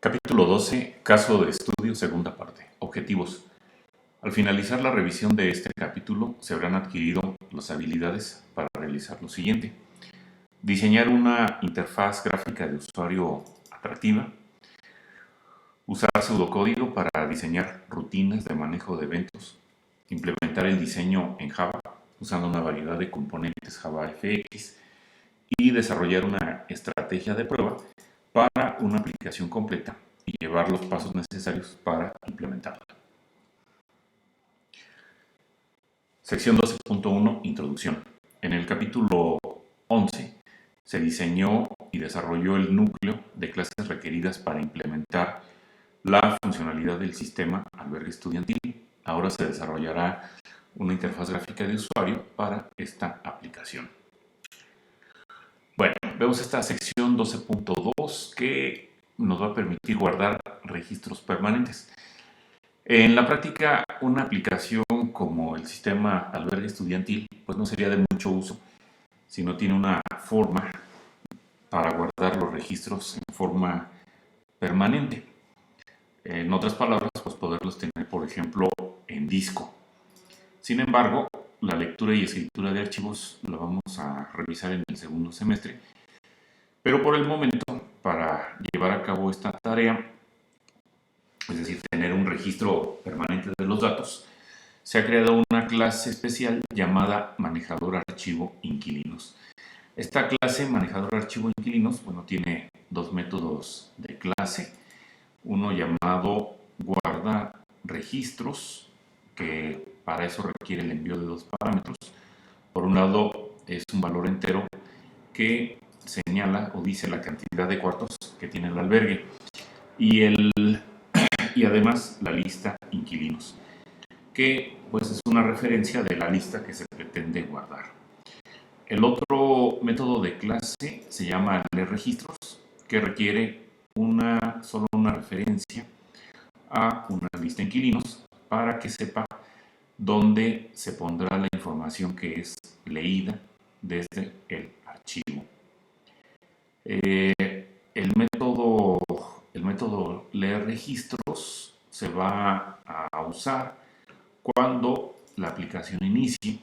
Capítulo 12. Caso de estudio, segunda parte. Objetivos. Al finalizar la revisión de este capítulo, se habrán adquirido las habilidades para realizar lo siguiente. Diseñar una interfaz gráfica de usuario atractiva. Usar pseudocódigo para diseñar rutinas de manejo de eventos. Implementar el diseño en Java usando una variedad de componentes JavaFX y desarrollar una estrategia de prueba para una aplicación completa y llevar los pasos necesarios para implementarla. Sección 12.1. Introducción. En el capítulo 11 se diseñó y desarrolló el núcleo de clases requeridas para implementar la funcionalidad del sistema albergue estudiantil. Ahora se desarrollará una interfaz gráfica de usuario para esta aplicación. Bueno, vemos esta sección 12.2 que nos va a permitir guardar registros permanentes. En la práctica, una aplicación como el sistema albergue estudiantil pues no sería de mucho uso si no tiene una forma para guardar los registros en forma permanente. En otras palabras, pues poderlos tener, por ejemplo, en disco. Sin embargo, la lectura y escritura de archivos la vamos a revisar en el segundo semestre. Pero por el momento, para llevar a cabo esta tarea, es decir, tener un registro permanente de los datos, se ha creado una clase especial llamada manejador archivo inquilinos. Esta clase manejador archivo inquilinos, bueno, tiene dos métodos de clase. Uno llamado guarda registros, que para eso requiere el envío de dos parámetros. Por un lado, es un valor entero que señala o dice la cantidad de cuartos que tiene el albergue y además la lista inquilinos, que pues es una referencia de la lista que se pretende guardar. El otro método de clase se llama leer registros, que requiere solo una referencia a una lista de inquilinos para que sepa dónde se pondrá la información que es leída desde el archivo. El método leer registros se va a usar cuando la aplicación inicie,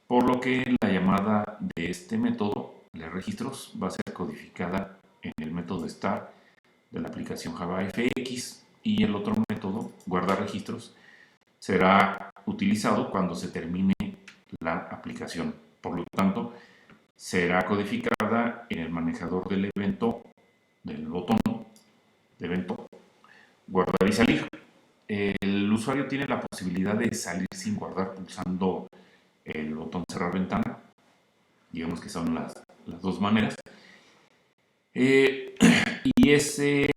por lo que la llamada de este método leer registros va a ser codificada en el método start de la aplicación JavaFX, y el otro método, guardar registros, será utilizado cuando se termine la aplicación. Por lo tanto, será codificada en el manejador del evento, del botón de evento, guardar y salir. El usuario tiene la posibilidad de salir sin guardar pulsando el botón cerrar ventana. Digamos que son las dos maneras. Y ese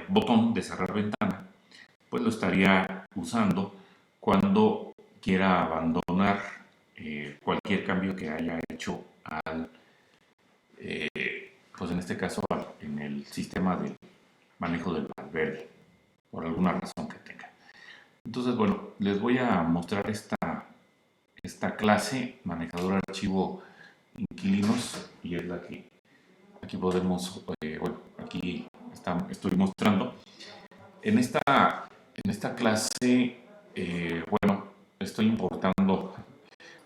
botón de cerrar ventana pues lo estaría usando cuando quiera abandonar cualquier cambio que haya hecho pues en este caso en el sistema de manejo del albergue, por alguna razón que tenga. Entonces, bueno, les voy a mostrar esta clase manejador archivo inquilinos, y es la que aquí podemos, aquí estoy mostrando. En esta clase, bueno, estoy importando,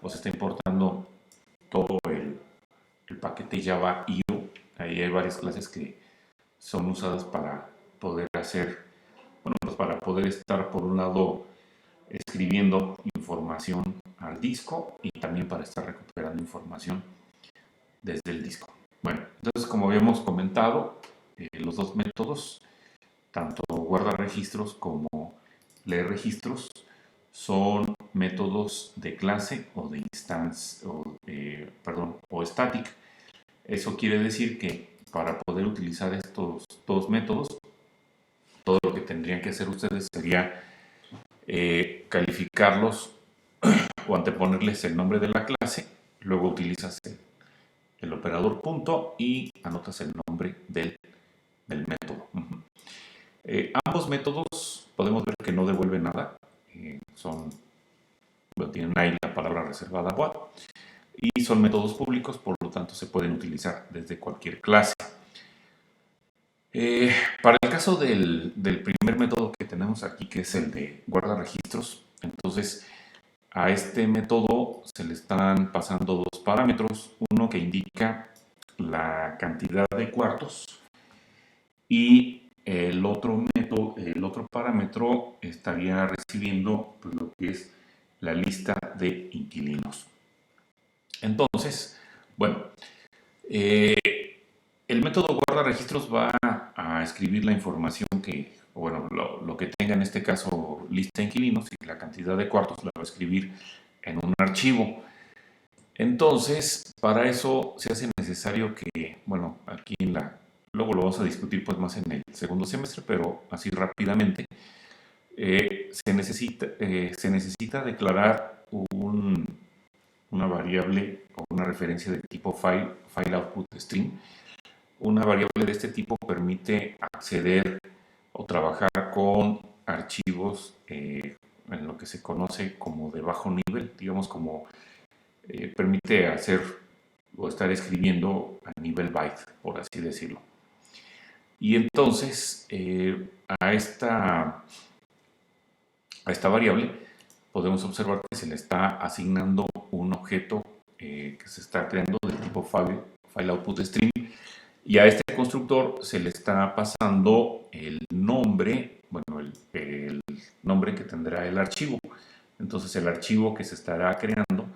o se está importando todo el paquete Java IO. Ahí hay varias clases que son usadas para poder pues para poder estar por un lado escribiendo información al disco y también para estar recuperando información desde el disco. Bueno, entonces como habíamos comentado, los dos métodos, tanto guardar registros como leer registros, son métodos de clase o de instancia, o static. Eso quiere decir que para poder utilizar estos dos métodos, todo lo que tendrían que hacer ustedes sería calificarlos o anteponerles el nombre de la clase, luego utilizas el operador punto y anotas el nombre del método. Ambos métodos podemos ver que no devuelven nada, tienen ahí la palabra reservada what, y son métodos públicos, por lo tanto se pueden utilizar desde cualquier clase. Eh, para el caso del primer método que tenemos aquí, que es el de guarda registros, entonces a este método se le están pasando dos parámetros, uno que indica la cantidad de cuartos y el otro parámetro estaría recibiendo pues, lo que es la lista de inquilinos. Entonces, bueno, eh, el método guarda registros va a escribir la información que, o bueno, lo que tenga en este caso lista de inquilinos y la cantidad de cuartos la va a escribir en un archivo. Entonces, para eso se hace necesario que, bueno, aquí luego lo vamos a discutir pues más en el segundo semestre, pero así rápidamente, se necesita declarar una variable o una referencia de tipo file output stream. Una variable de este tipo permite acceder o trabajar con archivos en lo que se conoce como de bajo nivel, digamos como permite hacer o estar escribiendo a nivel byte, por así decirlo. Y entonces a esta variable podemos observar que se le está asignando un objeto que se está creando del tipo file output stream, y a este constructor se le está pasando el nombre, bueno, el nombre que tendrá el archivo. Entonces el archivo que se estará creando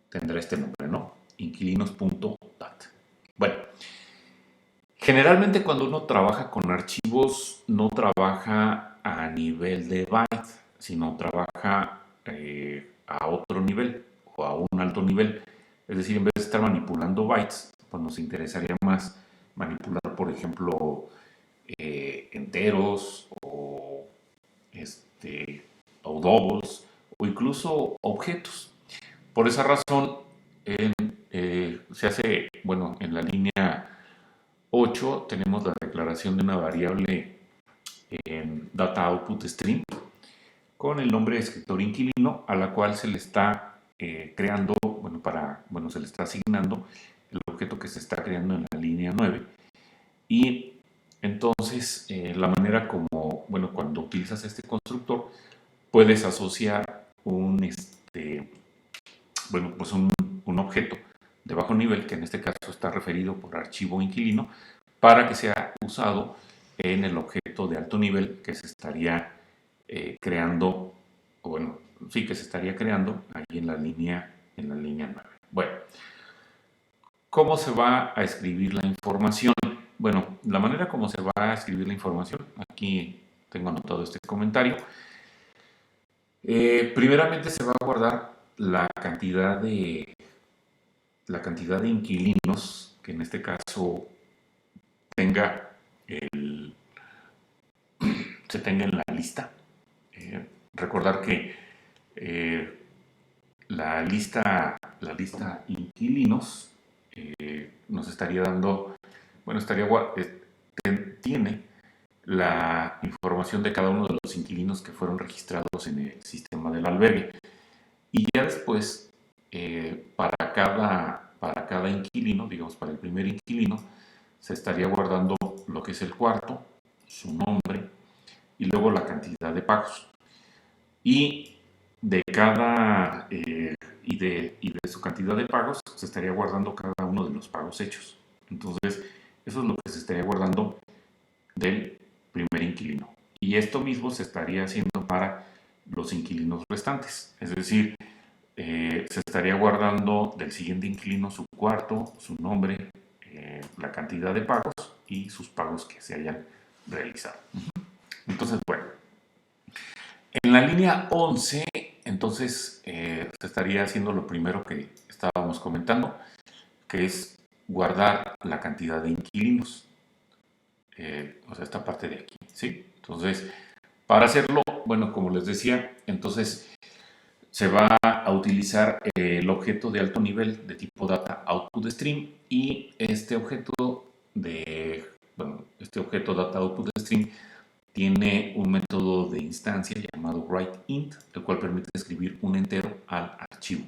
tendrá este nombre, ¿no? Inquilinos.dat. Bueno, generalmente cuando uno trabaja con archivos no trabaja a nivel de byte, sino trabaja a otro nivel o a un alto nivel. Es decir, en vez de estar manipulando bytes, pues nos interesaría más manipular, por ejemplo, enteros o doubles o incluso objetos. Por esa razón, se hace, bueno, en la línea 8 tenemos la declaración de una variable en data output stream con el nombre de escritor inquilino, a la cual se le está creando, bueno, se le está asignando el objeto que se está creando en la línea 9. Y entonces, la manera como, bueno, cuando utilizas este constructor, puedes asociar pues un objeto de bajo nivel, que en este caso está referido por archivo inquilino, para que sea usado en el objeto de alto nivel que se estaría creando, o bueno, sí que se estaría creando ahí en la línea 9. Bueno, ¿cómo se va a escribir la información? Bueno, la manera como se va a escribir la información, aquí tengo anotado este comentario. Primeramente se va a guardar la cantidad de inquilinos que en este caso tenga se tenga en la lista. Recordar que eh, la lista inquilinos nos estaría dando, bueno, tiene la información de cada uno de los inquilinos que fueron registrados en el sistema del albergue. Y ya después, para cada inquilino, digamos, para el primer inquilino, se estaría guardando lo que es el cuarto, su nombre y luego la cantidad de pagos. Y de cada y de su cantidad de pagos se estaría guardando cada uno de los pagos hechos. Entonces, eso es lo que se estaría guardando del primer inquilino. Y esto mismo se estaría haciendo para los inquilinos restantes. Es decir, se estaría guardando del siguiente inquilino su cuarto, su nombre, la cantidad de pagos y sus pagos que se hayan realizado. Entonces, bueno, en la línea 11, entonces se estaría haciendo lo primero que estábamos comentando, que es guardar la cantidad de inquilinos, o sea, esta parte de aquí, ¿sí? Entonces, para hacerlo, bueno, como les decía, entonces se va a utilizar el objeto de alto nivel de tipo data output stream, y este objeto data output stream tiene un método de instancia llamado writeInt, el cual permite escribir un entero al archivo.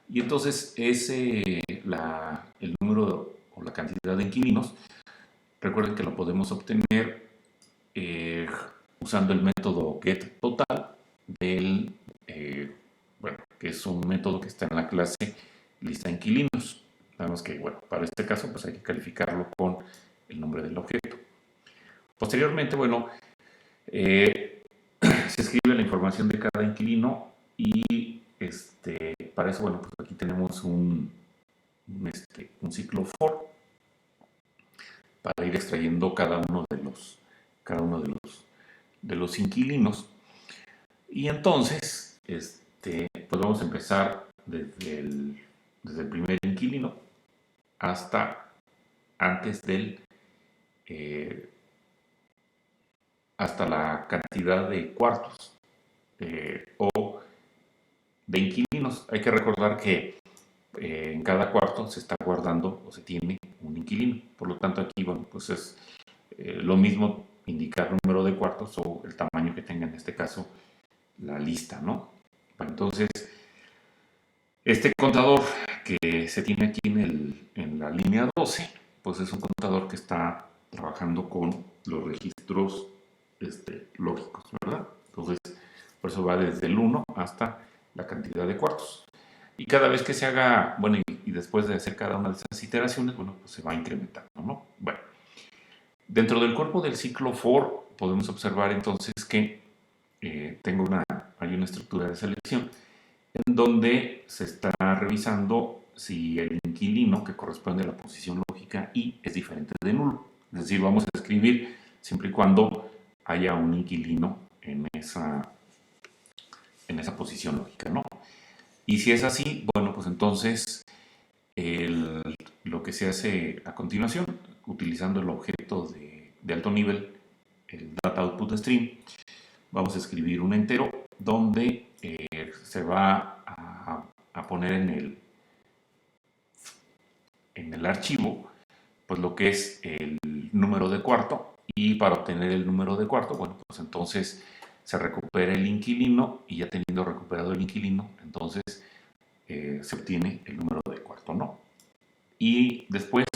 Y entonces el número o la cantidad de inquilinos Recuerden que lo podemos obtener eh, usando el método getTotal del, bueno, que es un método que está en la clase lista de inquilinos. Nada más que, bueno, para este caso pues hay que calificarlo con el nombre del objeto. Posteriormente, bueno, se escribe la información de cada inquilino y para eso, bueno, pues aquí tenemos un ciclo for para ir extrayendo cada uno de los inquilinos. Y entonces, pues vamos a empezar desde el primer inquilino hasta antes eh, hasta la cantidad de cuartos o de inquilinos. Hay que recordar que en cada cuarto se está guardando o se tiene un inquilino. Por lo tanto, aquí, bueno, pues es lo mismo indicar número de cuartos o el tamaño que tenga en este caso la lista, ¿no? Bueno, entonces, este contador que se tiene aquí en la línea 12, pues es un contador que está trabajando con los registros lógicos, ¿verdad? Entonces, por eso va desde el 1 hasta la cantidad de cuartos. Y cada vez que se haga, bueno, y después de hacer cada una de esas iteraciones, bueno, pues se va incrementando, ¿no? Bueno, dentro del cuerpo del ciclo for podemos observar entonces que hay una estructura de selección en donde se está revisando si el inquilino que corresponde a la posición lógica I es diferente de nulo. Es decir, vamos a escribir siempre y cuando haya un inquilino en esa posición lógica, ¿no? Y si es así, bueno, pues entonces lo que se hace a continuación, utilizando el objeto de alto nivel, el Data Output Stream, vamos a escribir un entero donde se va a poner en el archivo pues lo que es el número de cuarto, y para obtener el número de cuarto, bueno, pues entonces se recupera el inquilino, y ya teniendo recuperado el inquilino, entonces se obtiene el número de cuarto, ¿no? Y después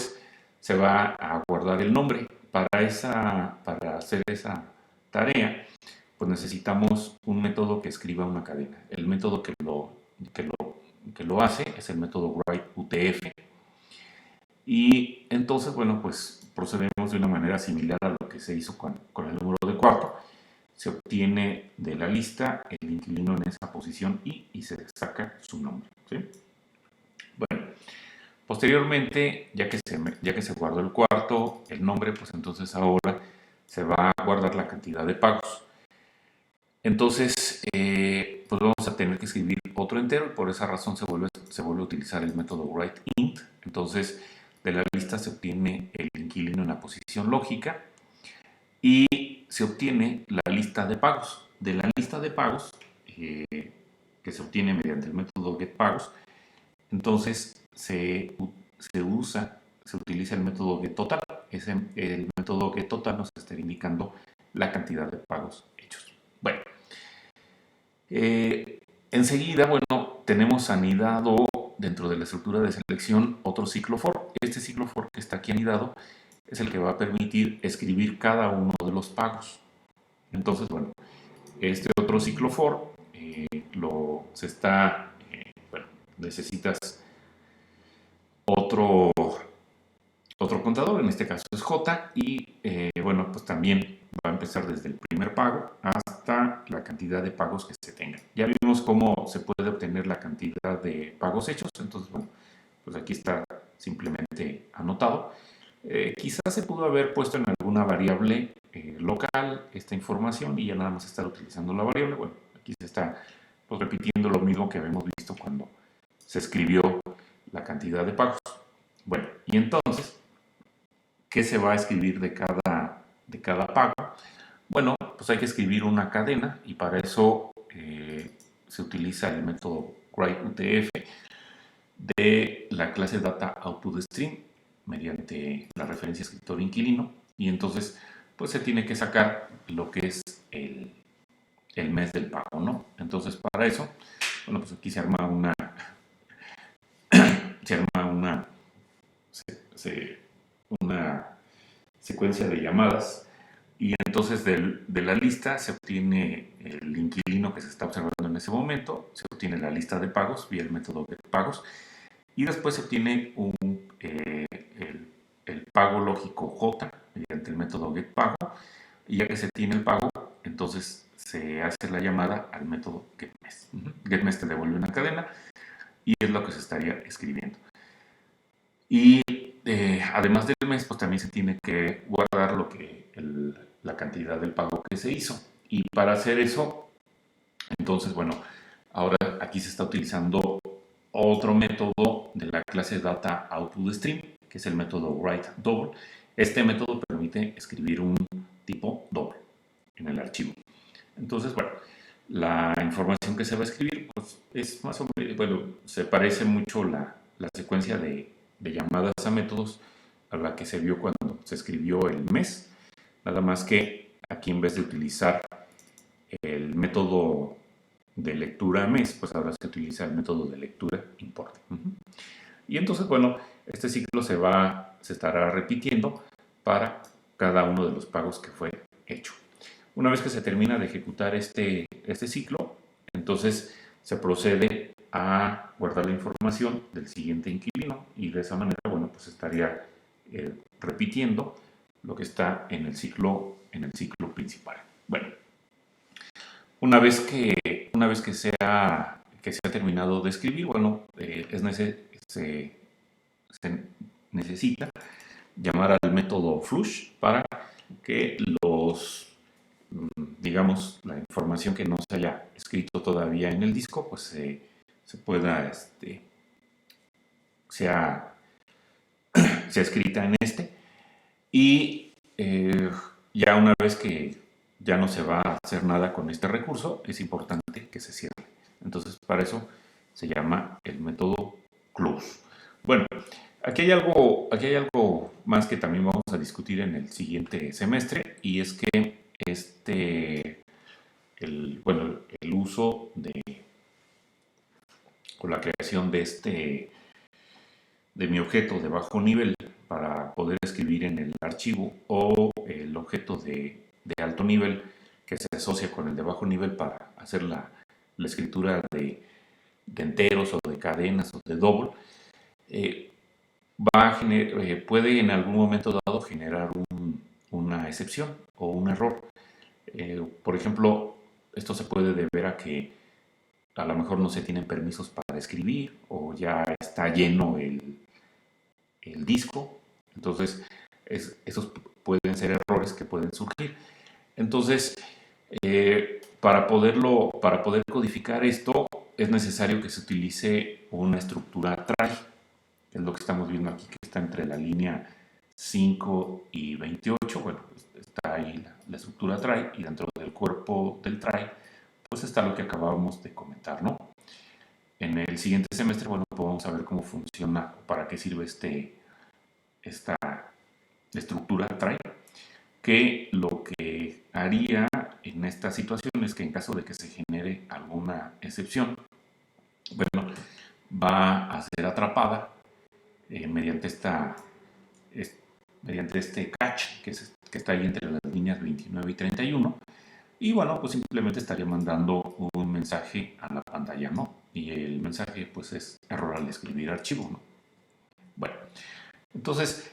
se va a guardar el nombre. Para hacer esa tarea, pues necesitamos un método que escriba una cadena. El método que lo hace es el método writeUTF. Y entonces, bueno, pues procedemos de una manera similar a lo que se hizo con el número de cuarto. Se obtiene de la lista el inquilino en esa posición y se saca su nombre, ¿sí? Bueno, posteriormente, ya que se guardó el cuarto, el nombre, pues entonces ahora se va a guardar la cantidad de pagos. Entonces, pues vamos a tener que escribir otro entero, y por esa razón se vuelve a utilizar el método writeInt. Entonces, de la lista se obtiene el inquilino en la posición lógica y se obtiene la lista de pagos. De la lista de pagos, que se obtiene mediante el método getPagos, entonces se utiliza el método getTotal. El método getTotal nos está indicando la cantidad de pagos hechos. Bueno, enseguida, bueno, tenemos anidado dentro de la estructura de selección otro ciclo for. Este ciclo for que está aquí anidado es el que va a permitir escribir cada uno de los pagos. Entonces, bueno, este otro ciclo for bueno, necesitas otro contador, en este caso es J, y bueno, pues también va a empezar desde el primer pago hasta la cantidad de pagos que se tengan. Ya vimos cómo se puede obtener la cantidad de pagos hechos, entonces bueno, pues aquí está simplemente anotado. Quizás se pudo haber puesto en alguna variable local esta información y ya nada más estar utilizando la variable. Bueno, aquí se está pues, repitiendo lo mismo que habíamos visto cuando se escribió la cantidad de pagos. Bueno, y entonces, ¿qué se va a escribir de cada pago? Bueno, pues hay que escribir una cadena, y para eso se utiliza el método writeUTF de la clase DataOutputStream mediante la referencia escritor-inquilino, y entonces pues se tiene que sacar lo que es el mes del pago, ¿no? Entonces para eso, bueno, pues aquí se arma se arma una secuencia de llamadas. Y entonces de la lista se obtiene el inquilino que se está observando en ese momento, se obtiene la lista de pagos vía el método getPagos, y después se obtiene el pago lógico J mediante el método getPago, y ya que se tiene el pago, entonces se hace la llamada al método getMes. GetMes te devuelve una cadena y es lo que se estaría escribiendo. Y además del mes, pues también se tiene que guardar la cantidad del pago que se hizo. Y para hacer eso, entonces, bueno, ahora aquí se está utilizando otro método de la clase Data Output Stream, que es el método WriteDouble. Este método permite escribir un tipo doble en el archivo. Entonces, bueno, la información que se va a escribir, pues es más o menos, bueno, se parece mucho la secuencia de llamadas a métodos a la que se vio cuando se escribió el mes, nada más que aquí en vez de utilizar el método de lectura mes, pues ahora se utiliza el método de lectura import. Y entonces, bueno, este ciclo se estará repitiendo para cada uno de los pagos que fue hecho. Una vez que se termina de ejecutar este ciclo, entonces se procede a guardar la información del siguiente inquilino y de esa manera, bueno, pues estaría repitiendo lo que está en el ciclo principal. Bueno, una vez que se ha terminado de escribir, bueno, se necesita llamar al método flush para que digamos, la información que no se haya escrito todavía en el disco, pues se pueda, sea escrita en este. Y ya una vez que ya no se va a hacer nada con este recurso, es importante que se cierre. Entonces, para eso se llama el método close. Bueno, aquí hay algo más que también vamos a discutir en el siguiente semestre, y es que el uso o la creación de mi objeto de bajo nivel para poder escribir en el archivo, o el objeto de alto nivel que se asocia con el de bajo nivel para hacer la escritura de enteros o de cadenas o de double, puede en algún momento dado generar una excepción o un error. Por ejemplo, esto se puede deber a que a lo mejor no se tienen permisos para escribir, o ya está lleno el disco. Entonces, esos pueden ser errores que pueden surgir. Entonces, para poder codificar esto, es necesario que se utilice una estructura try, que es lo que estamos viendo aquí, que está entre la línea 5 y 28. Bueno, pues está ahí la estructura try, y dentro del cuerpo del try, pues está lo que acabábamos de comentar, ¿no? En el siguiente semestre, bueno, pues vamos a ver cómo funciona, para qué sirve esta estructura try, que lo que haría en esta situación es que en caso de que se genere alguna excepción, bueno, va a ser atrapada mediante este catch que está ahí entre las líneas 29 y 31, y bueno, pues simplemente estaría mandando un mensaje a la pantalla, ¿no? Y el mensaje, pues, es error al escribir archivo, ¿no? Bueno, entonces,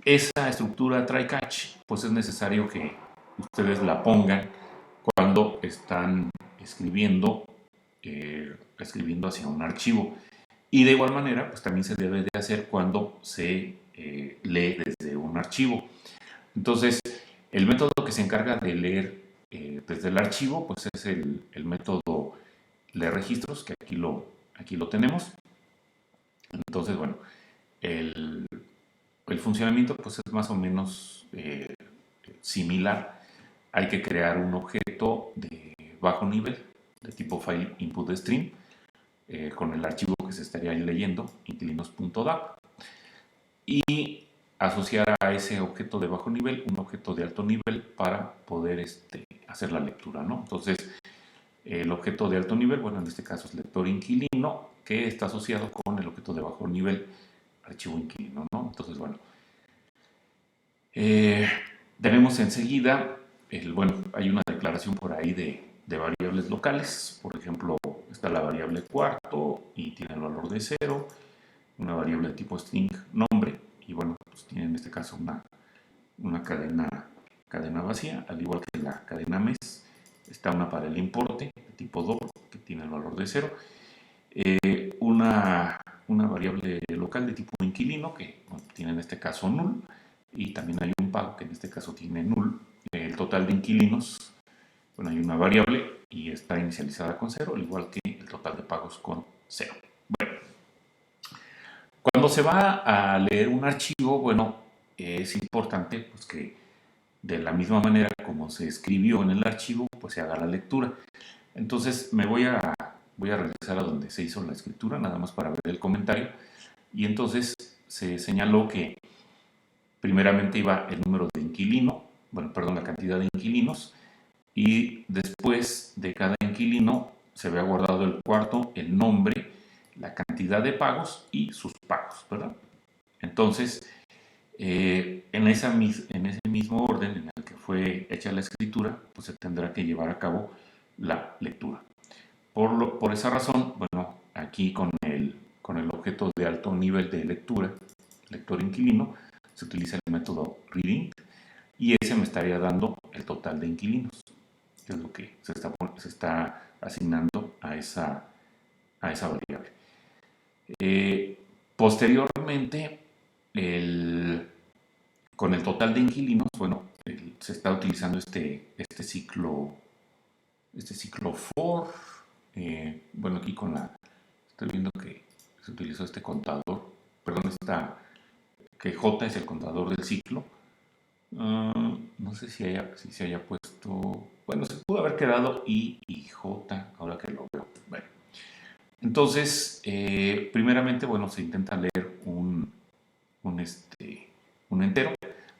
esa estructura try-catch, pues es necesario que ustedes la pongan cuando están escribiendo hacia un archivo. Y de igual manera, pues también se debe de hacer cuando se lee desde un archivo. Entonces, el método que se encarga de leer desde el archivo, pues es el método leer registros, que aquí lo tenemos. Entonces, bueno, el funcionamiento, pues, es más o menos similar. Hay que crear un objeto de bajo nivel de tipo file input stream con el archivo que se estaría leyendo, inquilinos.dap, y asociar a ese objeto de bajo nivel un objeto de alto nivel para poder hacer la lectura, ¿no? Entonces, el objeto de alto nivel, bueno, en este caso es lector inquilino, que está asociado con el objeto de bajo nivel, archivo inquilino, ¿no? Entonces, bueno, Eh, Tenemos enseguida, bueno, hay una declaración por ahí de variables locales. Por ejemplo, está la variable cuarto y tiene el valor de 0, una variable de tipo string nombre, y bueno, pues tiene en este caso una cadena vacía, al igual que la cadena mes. Está una para el importe de tipo double, que tiene el valor de 0. Una variable local de tipo inquilino, que bueno, tiene en este caso null, y también hay un pago que en este caso tiene null. El total de inquilinos, bueno, hay una variable y está inicializada con 0, al igual que el total de pagos con 0. Bueno, cuando se va a leer un archivo, bueno, es importante pues, que de la misma manera como se escribió en el archivo, pues se haga la lectura. Entonces voy a regresar a donde se hizo la escritura, nada más para ver el comentario. Y entonces se señaló que primeramente iba el número de inquilino, bueno, perdón, la cantidad de inquilinos, y después de cada inquilino se había guardado el cuarto, el nombre, la cantidad de pagos y sus pagos, ¿verdad? Entonces, en ese mismo orden en el que fue hecha la escritura, pues se tendrá que llevar a cabo la lectura. Por esa razón, bueno, aquí con el objeto de alto nivel de lectura, lector inquilino, se utiliza el método reading y ese me estaría dando el total de inquilinos, que es lo que se está asignando a esa variable. Posteriormente, con el total de inquilinos, bueno, se está utilizando este ciclo for. Bueno, aquí estoy viendo que se utilizó este contador, perdón, que J es el contador del ciclo. No sé si se haya puesto, bueno, se pudo haber quedado I y J, ahora que lo veo. Bueno, entonces, primeramente, bueno, se intenta leer un entero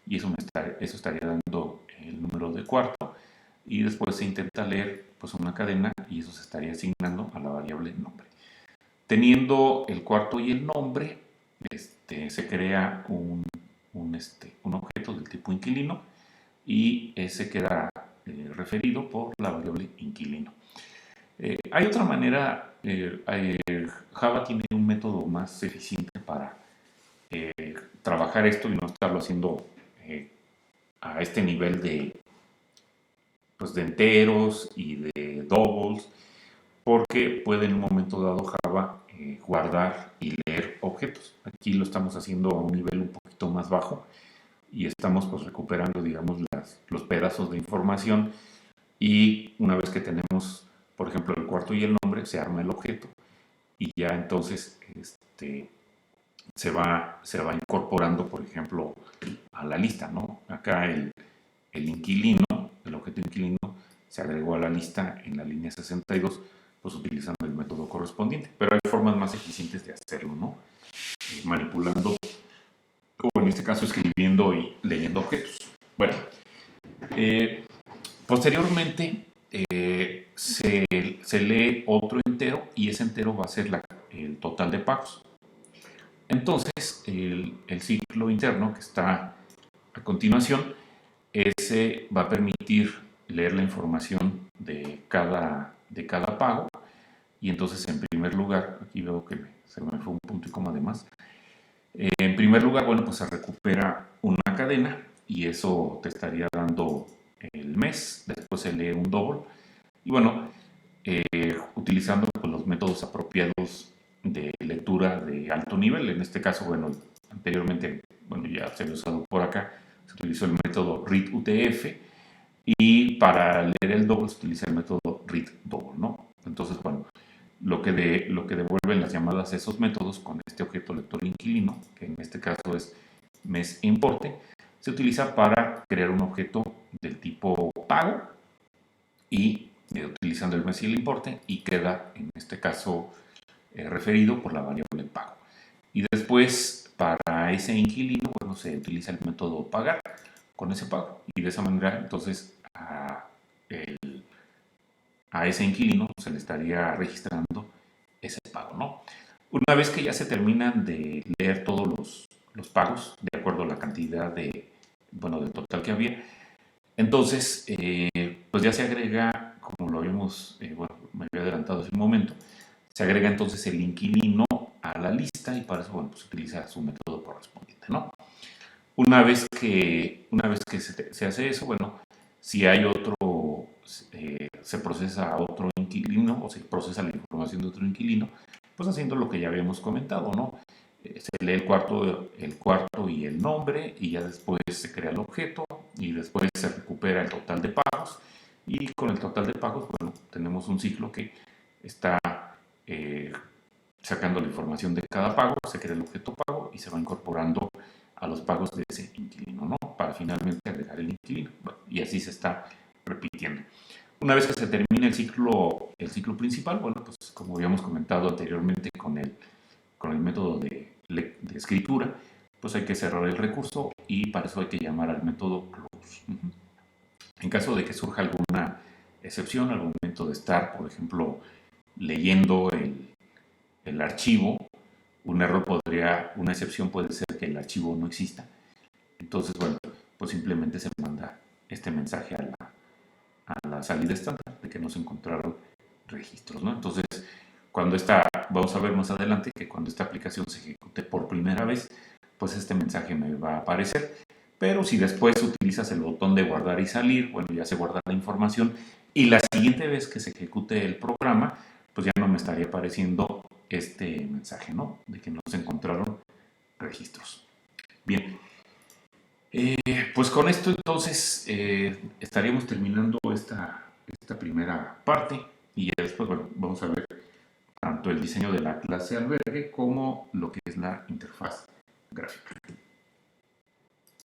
y eso estaría dando el número de cuarto, y después se intenta leer pues una cadena y eso se estaría asignando a la variable nombre. Teniendo el cuarto y el nombre, se crea un objeto del tipo inquilino y ese queda referido por la variable inquilino. Hay otra manera, Java tiene un método más eficiente para trabajar esto y no estarlo haciendo a este nivel pues, de enteros y de doubles, porque puede en un momento dado Java guardar y leer objetos. Aquí lo estamos haciendo a un nivel un poquito más bajo y estamos pues recuperando, digamos, los pedazos de información, y una vez que tenemos, por ejemplo, el cuarto y el nombre, se arma el objeto y ya entonces se va incorporando, por ejemplo, a la lista, ¿no? Acá el inquilino, el objeto inquilino, se agregó a la lista en la línea 62, pues utilizando el método correspondiente. Pero hay formas más eficientes de hacerlo, ¿no? Manipulando, o en este caso escribiendo y leyendo objetos. Bueno, posteriormente se lee otro entero y ese entero va a ser el total de pagos. Entonces, el ciclo interno que está a continuación, ese va a permitir leer la información de cada pago, y entonces en primer lugar, aquí veo que se me fue un punto y coma de más. En primer lugar, bueno, pues se recupera una cadena y eso te estaría dando el mes, después se lee un double y bueno, utilizando pues, los métodos apropiados de lectura de alto nivel. En este caso, bueno, anteriormente, bueno, ya se había usado por acá, se utilizó el método readUTF, y para leer el double se utiliza el método readDouble, ¿no? Entonces, bueno, lo que devuelven las llamadas a esos métodos con este objeto lector inquilino, que en este caso es mesImporte, se utiliza para crear un objeto del tipo pago y utilizando el mes y el importe, y queda en este caso referido por la variable pago. Y después para ese inquilino, bueno, se utiliza el método pagar con ese pago, y de esa manera entonces a ese inquilino se le estaría registrando ese pago, ¿no? Una vez que ya se terminan de leer todos los pagos de acuerdo a la cantidad bueno, del total que había. Entonces, pues ya se agrega, como lo habíamos, bueno, me había adelantado hace un momento, se agrega entonces el inquilino a la lista y para eso, bueno, pues utiliza su método correspondiente, ¿no? Una vez que se hace eso, bueno, si hay otro, se procesa a otro inquilino o se procesa la información de otro inquilino, pues haciendo lo que ya habíamos comentado, ¿no? Se lee el cuarto y el nombre y ya después se crea el objeto y después se recupera el total de pagos y con el total de pagos, bueno, tenemos un ciclo que está eh, sacando la información de cada pago, se crea el objeto pago y se va incorporando a los pagos de ese inquilino, ¿no? Para finalmente agregar el inquilino. Bueno, y así se está repitiendo. Una vez que se termina el ciclo principal, bueno, pues como habíamos comentado anteriormente con el método de escritura, pues hay que cerrar el recurso y para eso hay que llamar al método close. En caso de que surja alguna excepción al momento de estar, por ejemplo, leyendo el archivo, una excepción puede ser que el archivo no exista. Entonces, bueno, pues simplemente se manda este mensaje a la salida estándar de que no se encontraron registros, ¿no? Entonces, vamos a ver más adelante que cuando esta aplicación se ejecute por primera vez, pues este mensaje me va a aparecer. Pero si después utilizas el botón de guardar y salir, bueno, ya se guarda la información y la siguiente vez que se ejecute el programa, pues ya no me estaría apareciendo este mensaje, ¿no? De que no se encontraron registros. Bien, pues con esto entonces estaríamos terminando esta primera parte y ya después, bueno, vamos a ver tanto el diseño de la clase albergue como lo que es la interfaz gráfica.